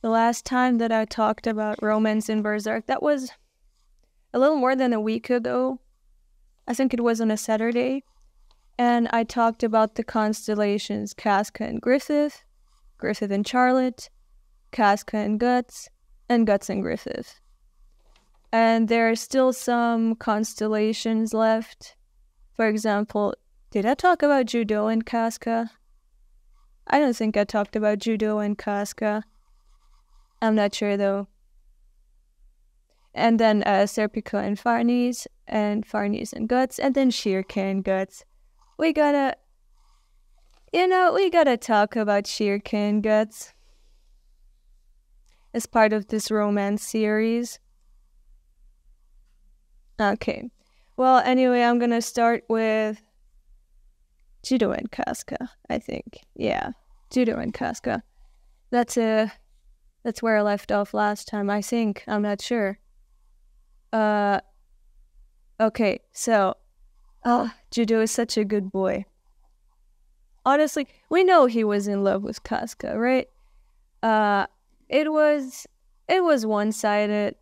the last time that I talked about romance in Berserk, that was a little more than a week ago. I think it was on a Saturday. And I talked about the constellations Casca and Griffith, Griffith and Charlotte, Casca and Guts and Griffith. And there are still some constellations left. For example, did I talk about Judo and Casca? I don't think I talked about Judo and Casca. I'm not sure though. And then Serpico and Farnese and Guts, and then Shirka and Guts. We gotta talk about Shirka and Guts as part of this romance series. Okay. Well, anyway, I'm gonna start with Judo and Casca, I think. Yeah, Judo and Casca. That's where I left off last time, I think. I'm not sure. Okay, so Judo is such a good boy. Honestly, we know he was in love with Casca, right? It was one-sided.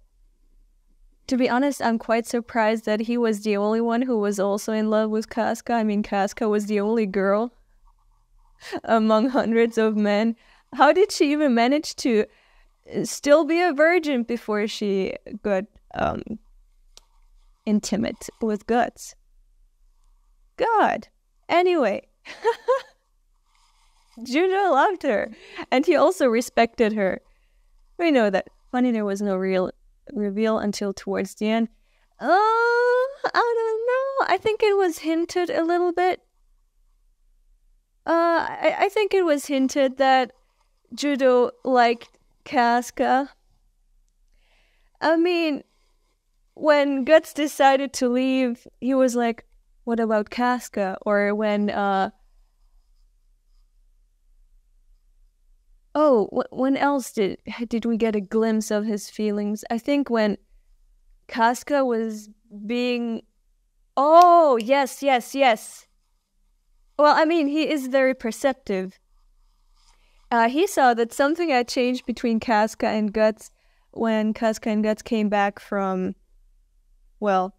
To be honest, I'm quite surprised that he was the only one who was also in love with Casca. I mean, Casca was the only girl among hundreds of men. How did she even manage to still be a virgin before she got intimate with Guts? God. Anyway, Judo loved her, and he also respected her. We know that. Funny, there was no real reveal until towards the end. I don't know. I think it was hinted a little bit. I think it was hinted that Judo liked Casca. I mean, when Guts decided to leave, he was like, what about Casca? Or when, when else did we get a glimpse of his feelings? I think when Casca was being... Oh, yes. Well, I mean, he is very perceptive. He saw that something had changed between Casca and Guts when Casca and Guts came back from, well,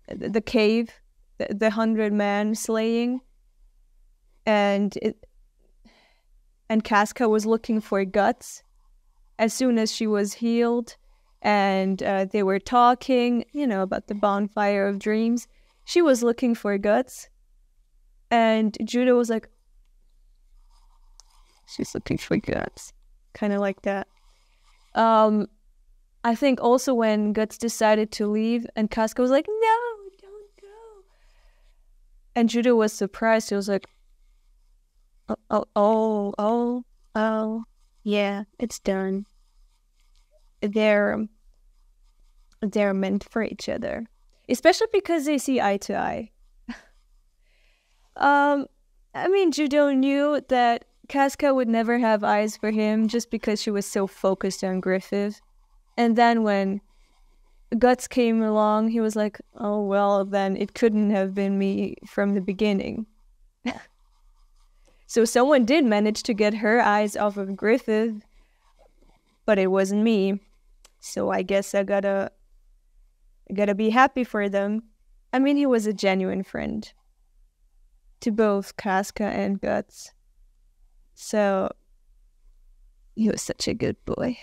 the cave, the 100-man slaying, and Casca was looking for Guts as soon as she was healed, and they were talking, about the bonfire of dreams. She was looking for Guts, and Judo was like, she's looking for Guts, kind of like that. I think also when Guts decided to leave, and Casca was like, no, don't go. And Judo was surprised. He was like, oh, yeah, it's done. They're meant for each other, especially because they see eye to eye. I mean, Judo knew that Casca would never have eyes for him just because she was so focused on Griffith. And then when Guts came along, he was like, oh, well, then it couldn't have been me from the beginning. So someone did manage to get her eyes off of Griffith, but it wasn't me. So I guess I gotta be happy for them. I mean, he was a genuine friend to both Casca and Guts. So he was such a good boy.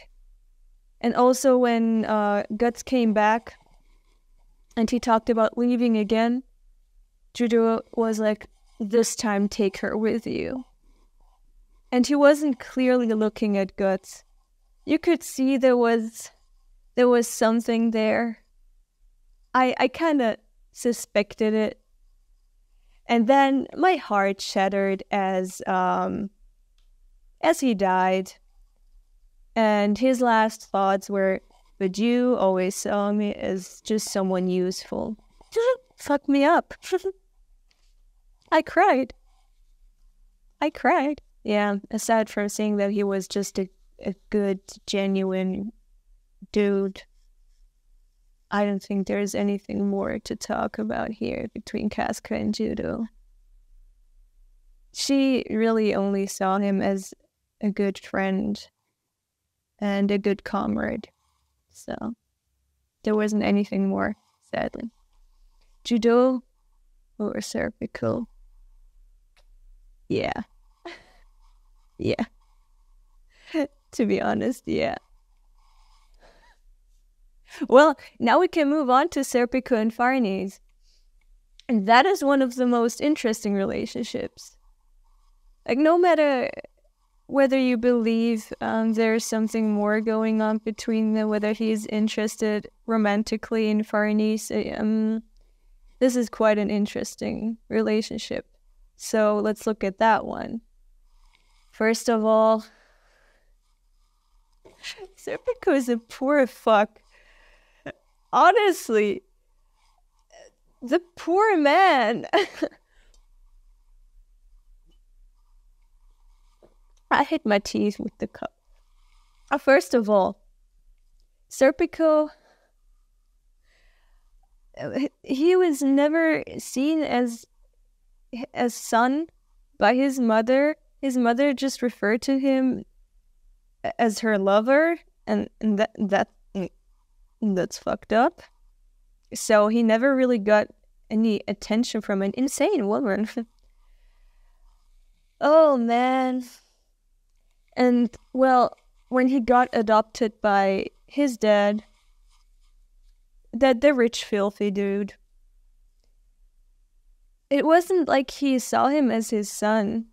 And also when Guts came back and he talked about leaving again, Judo was like, this time take her with you. And he wasn't clearly looking at Guts. You could see there was something there. I kind of suspected it. And then my heart shattered as he died. And his last thoughts were, but you always saw me as just someone useful. Fuck me up. I cried. Yeah, aside from saying that he was just a good, genuine dude, I don't think there's anything more to talk about here between Casca and Judo. She really only saw him as a good friend. and a good comrade. So there wasn't anything more, sadly. Judo or Serpico? Yeah. Yeah. To be honest, yeah. Well, now we can move on to Serpico and Farnese. And that is one of the most interesting relationships. Like, no matter whether you believe there's something more going on between them, whether he's interested romantically in Farnese, this is quite an interesting relationship. So let's look at that one. First of all, Serpico is a poor fuck. Honestly, the poor man. I hit my teeth with the cup. First of all, Serpico, he was never seen as son by his mother. His mother just referred to him as her lover, and that's fucked up. So he never really got any attention from an insane woman. Oh, man. And, well, when he got adopted by his dad, the rich, filthy dude, it wasn't like he saw him as his son.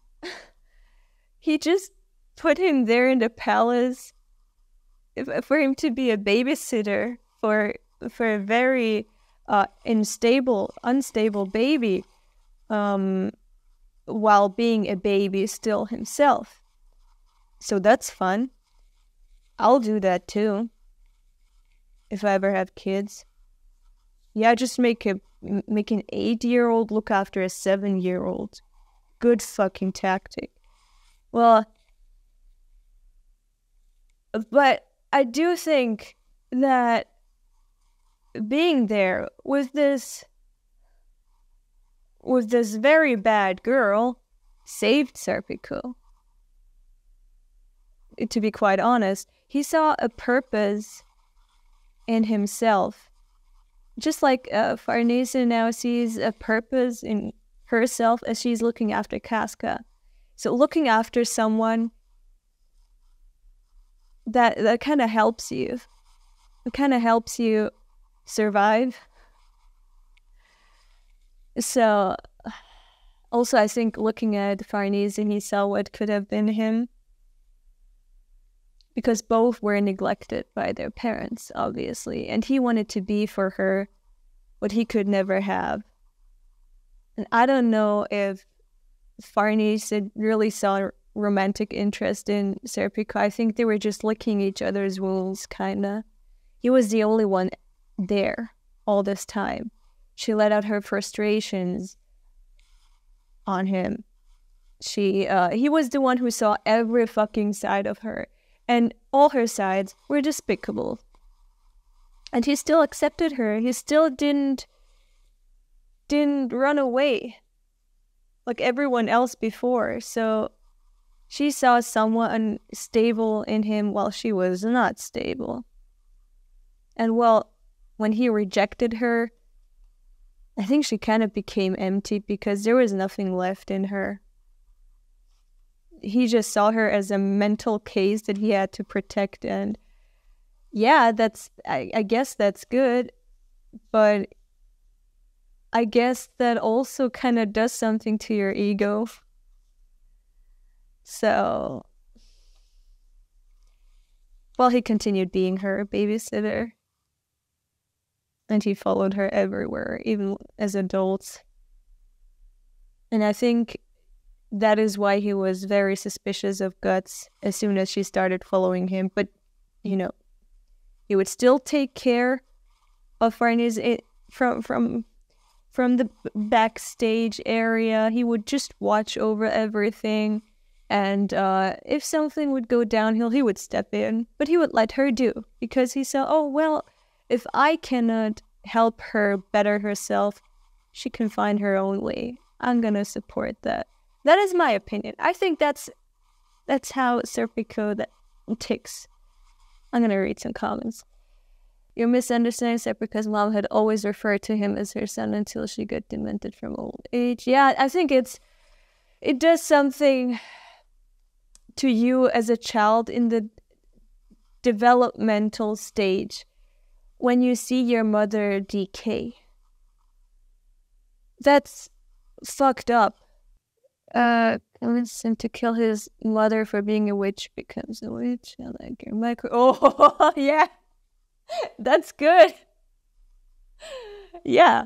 He just put him there in the palace for him to be a babysitter for a very unstable baby, while being a baby still himself. So that's fun. I'll do that too. If I ever have kids. Yeah, just make an 8-year-old look after a 7-year-old. Good fucking tactic. Well, but I do think that being there with this very bad girl saved Serpico. To be quite honest, he saw a purpose in himself. Just like Farnese now sees a purpose in herself as she's looking after Casca. So looking after someone that kind of helps you. It kind of helps you survive. So also I think looking at Farnese, he saw what could have been him. Because both were neglected by their parents, obviously. And he wanted to be for her what he could never have. And I don't know if Farnese really saw romantic interest in Serpico. I think they were just licking each other's wounds, kinda. He was the only one there all this time. She let out her frustrations on him. He was the one who saw every fucking side of her. And all her sides were despicable. And he still accepted her. He still didn't run away like everyone else before. So she saw someone stable in him while she was not stable. And well, when he rejected her, I think she kind of became empty because there was nothing left in her. He just saw her as a mental case that he had to protect, and yeah, I guess that's good, but I guess that also kind of does something to your ego. So, well, he continued being her babysitter, and he followed her everywhere, even as adults. And I think that is why he was very suspicious of Guts as soon as she started following him. But, you know, he would still take care of Farnese from the backstage area. He would just watch over everything. And if something would go downhill, he would step in. But he would let her do. Because he said, oh, well, if I cannot help her better herself, she can find her own way. I'm going to support that. That is my opinion. I think that's how Serpico that ticks. I'm gonna read some comments. You're misunderstanding Seth because mom had always referred to him as her son until she got demented from old age. Yeah, I think it does something to you as a child in the developmental stage when you see your mother decay. That's fucked up. Convinced him to kill his mother for being a witch, becomes a witch. I like your micro. Oh, yeah. That's good. Yeah.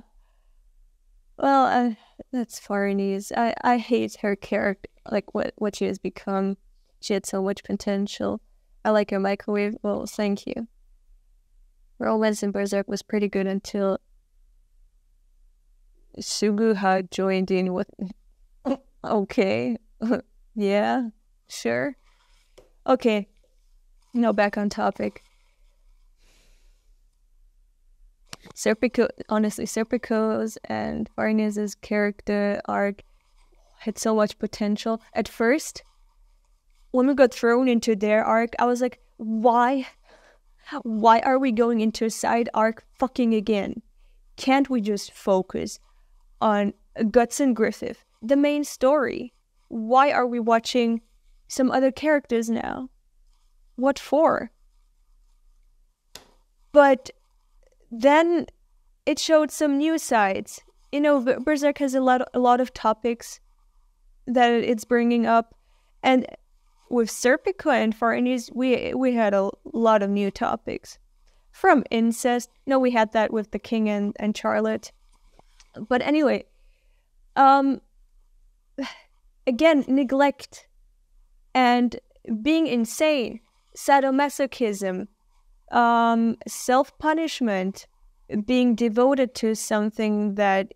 Well, that's Farnese. I hate her character, like what she has become. She had so much potential. I like her microwave. Well, thank you. Romance in Berserk was pretty good until Suguha joined in with... Okay. Yeah, sure. Okay. No, back on topic. Serpico's and Farnes's character arc had so much potential. At first, when we got thrown into their arc, I was like, why? Why are we going into a side arc fucking again? Can't we just focus on Guts and Griffith, the main story? Why are we watching some other characters now? What for? But then it showed some new sides. You know, Berserk has a lot of topics that it's bringing up, and with Serpico and Farnese, we had a lot of new topics. From incest, no, we had that with the King and Charlotte. But anyway, again, neglect and being insane, sadomasochism, self-punishment, being devoted to something that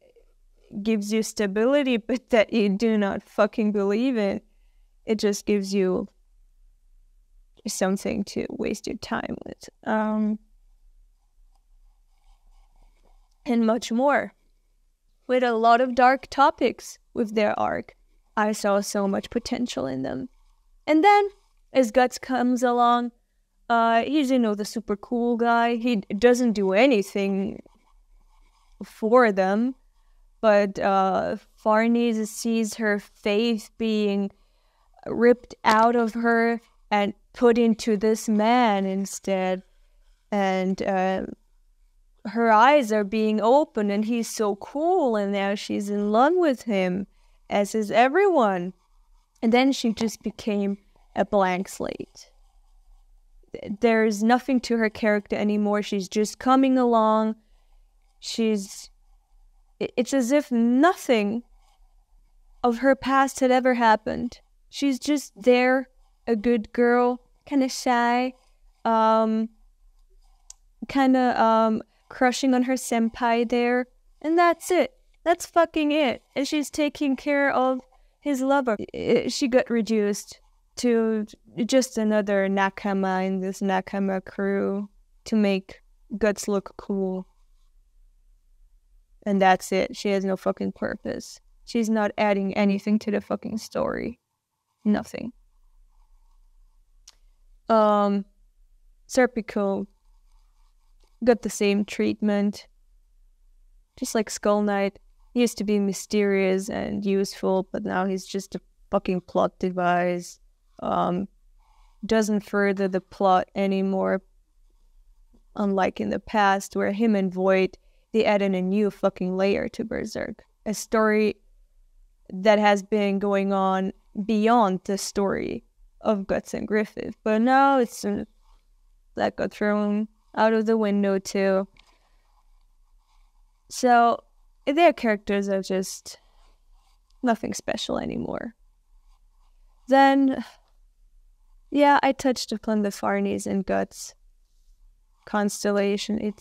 gives you stability but that you do not fucking believe in. It just gives you something to waste your time with. And much more. With a lot of dark topics with their arc. I saw so much potential in them. And then, as Guts comes along, he's, the super cool guy. He doesn't do anything for them. But Farnese sees her faith being ripped out of her and put into this man instead. And her eyes are being opened and he's so cool and now she's in love with him, as is everyone. And then she just became a blank slate. There's nothing to her character anymore. She's just coming along. It's as if nothing of her past had ever happened. She's just there, a good girl, kind of shy, kind of crushing on her senpai there, and that's it. That's fucking it. And she's taking care of his lover. She got reduced to just another nakama in this nakama crew to make Guts look cool. And that's it. She has no fucking purpose. She's not adding anything to the fucking story. Nothing. Serpico got the same treatment. Just like Skull Knight. He used to be mysterious and useful, but now he's just a fucking plot device. Doesn't further the plot anymore. Unlike in the past, where him and Void, they added a new fucking layer to Berserk. A story that has been going on beyond the story of Guts and Griffith. But now it's that got thrown out of the window too. So their characters are just nothing special anymore. Then, yeah, I touched upon the Farnese and Guts constellation.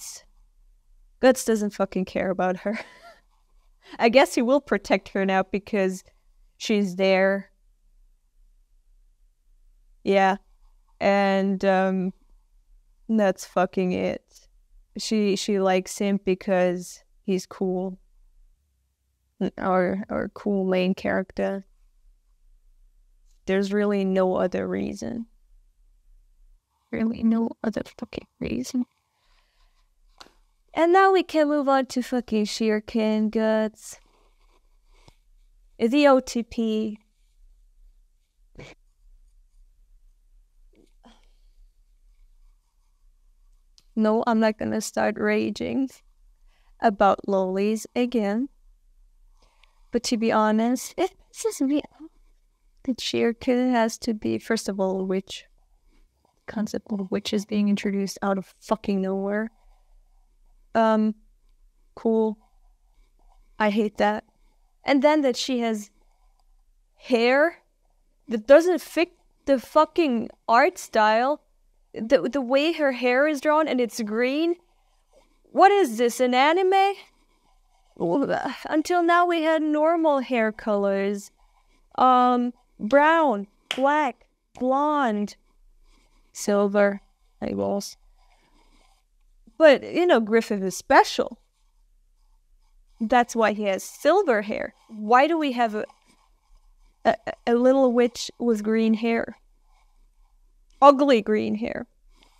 Guts doesn't fucking care about her. I guess he will protect her now because she's there. Yeah. And that's fucking it. She likes him because he's cool. Or cool main character. There's really no other reason. really no other fucking reason. And now we can move on to fucking Shirkin Guts. The OTP. No, I'm not gonna start raging about lolis again. But to be honest, it pisses me off that Shirkin has to be, first of all, a witch. The concept of witch is being introduced out of fucking nowhere. Cool. I hate that. And then that she has hair that doesn't fit the fucking art style. The way her hair is drawn and it's green. What is this, an anime? Until now we had normal hair colors. Brown, black, blonde, silver, eyeballs. But, Griffith is special. That's why he has silver hair. Why do we have a little witch with green hair? Ugly green hair.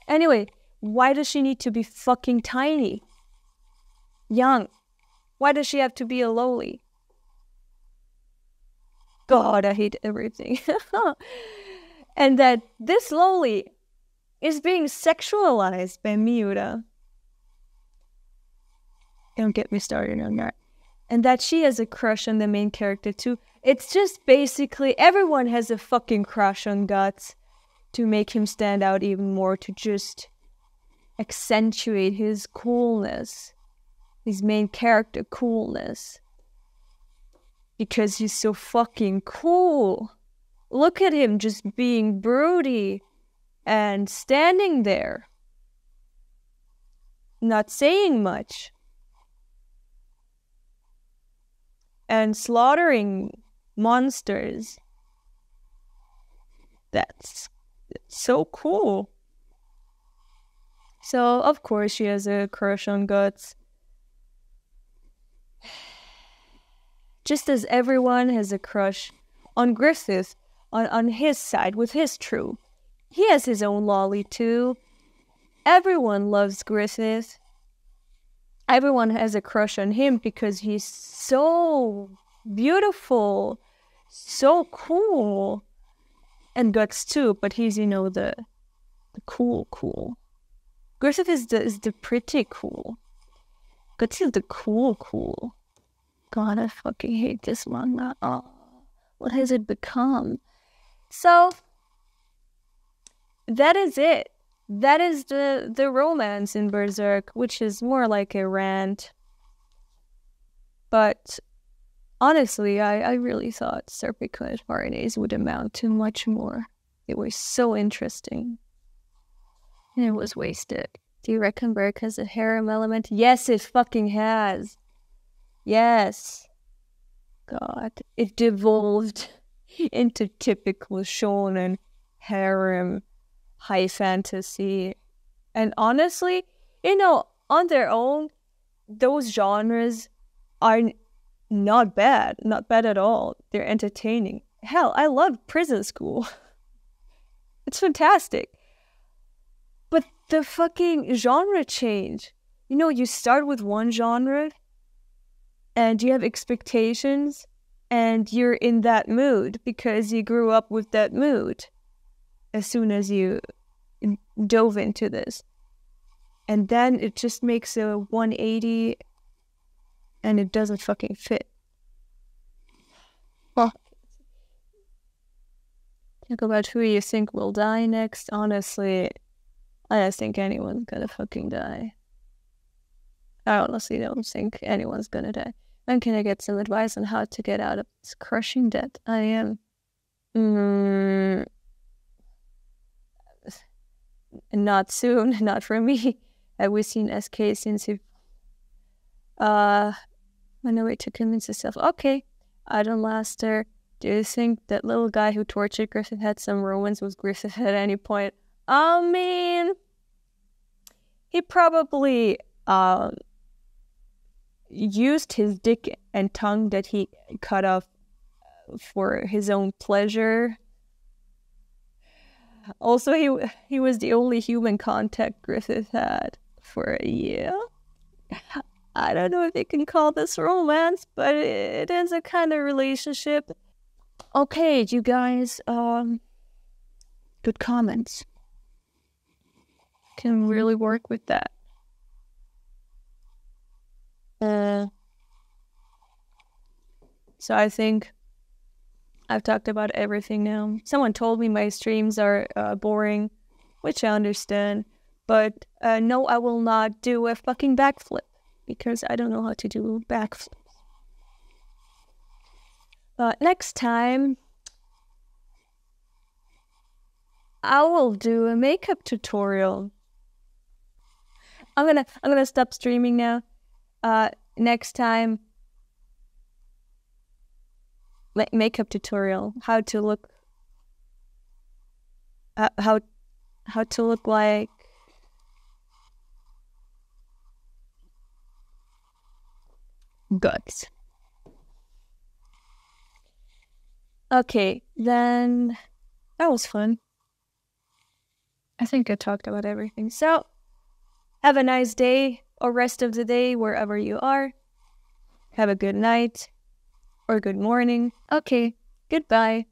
Anyway, why does she need to be fucking tiny? Young. Why does she have to be a loli? God, I hate everything. And that this loli is being sexualized by Miura. Don't get me started on that. And that she has a crush on the main character too. It's just basically everyone has a fucking crush on Guts to make him stand out even more, to just accentuate his coolness, his main character coolness. Because he's so fucking cool. Look at him just being broody and standing there, not saying much. And slaughtering monsters. That's so cool. So, of course, she has a crush on Guts. Just as everyone has a crush on Griffith, on his side, with his troop. He has his own lolly too. Everyone loves Griffith. Everyone has a crush on him because he's so beautiful, so cool. And Guts too, but he's, the cool. Griffith is the pretty cool. Guts is the cool. God, I fucking hate this manga. Oh, what has it become? So, that is it. That is the romance in Berserk, which is more like a rant. But honestly, I really thought Serpico and Farinese would amount to much more. It was so interesting. And it was wasted. Do you reckon Berserk has a harem element? Yes, it fucking has. Yes. God, it devolved into typical shonen harem high fantasy. And honestly, on their own, those genres are not bad at all. They're entertaining. Hell, I love Prison School. It's fantastic. But the fucking genre change. You start with one genre and you have expectations and you're in that mood because you grew up with that mood as soon as you dove into this. And then it just makes a 180 and it doesn't fucking fit. Talk about who you think will die next. Honestly, I don't think anyone's gonna fucking die. I honestly don't think anyone's gonna die. When can I get some advice on how to get out of this crushing debt I am? Not soon, not for me. Have we seen SK since he on a way to convince himself? Okay, I don't last her. Do you think that little guy who tortured Griffith had some romance with Griffith at any point? I mean, he probably used his dick and tongue that he cut off for his own pleasure. Also, he was the only human contact Griffith had for a year. I don't know if you can call this romance, but it is a kind of relationship. Okay, you guys, good comments. Can really work with that. So I think I've talked about everything now. Someone told me my streams are boring, which I understand. But no, I will not do a fucking backflip because I don't know how to do backflips. Next time, I will do a makeup tutorial. I'm gonna stop streaming now. Next time, makeup tutorial. How to look like guts. Okay, then that was fun. I think I talked about everything. So, have a nice day or rest of the day wherever you are. Have a good night or good morning. Okay, goodbye.